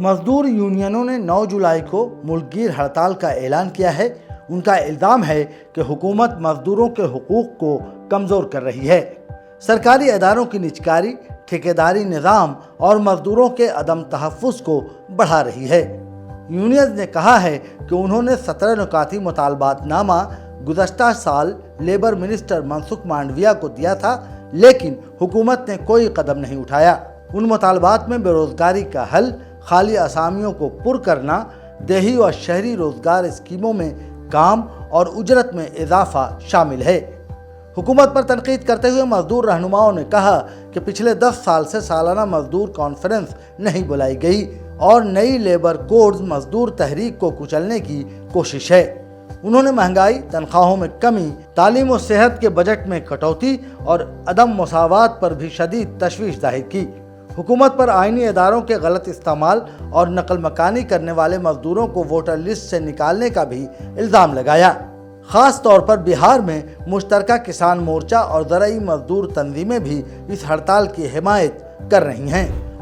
मजदूर यूनियनों ने 9 जुलाई को मुल्कगीर हड़ताल का ऐलान किया है। उनका इल्ज़ाम है कि हुकूमत मजदूरों के हुकूक को कमज़ोर कर रही है। सरकारी इदारों की निजकारी, ठेकेदारी निज़ाम और मजदूरों के अदम तहफ़्फ़ुज़ को बढ़ा रही है। यूनियन ने कहा है कि उन्होंने 17 नुकाती मुतालबातनामा गुज़श्ता साल लेबर मिनिस्टर मनसुख मांडविया को दिया था, लेकिन हुकूमत ने कोई कदम नहीं उठाया। उन मुतालबात में बेरोज़गारी का हल, खाली असामियों को पुर करना, देही और शहरी रोज़गार स्कीमों में काम और उजरत में इजाफा शामिल है। हुकूमत पर तनकीद करते हुए मजदूर रहनुमाओं ने कहा कि पिछले 10 साल से सालाना मजदूर कॉन्फ्रेंस नहीं बुलाई गई और नई लेबर कोड्स मजदूर तहरीक को कुचलने की कोशिश है। उन्होंने महंगाई, तनख्वाहों में कमी, तालीम और सेहत के बजट में कटौती और अदम मुसावात पर भी शदीद तशवीश जाहिर की। हुकूमत पर आईनी इदारों के गलत इस्तेमाल और नकल मकानी करने वाले मजदूरों को वोटर लिस्ट से निकालने का भी इल्ज़ाम लगाया। ख़ास तौर पर बिहार में मुश्तरका किसान मोर्चा और ज़राई मजदूर तंजीमें भी इस हड़ताल की हिमायत कर रही हैं।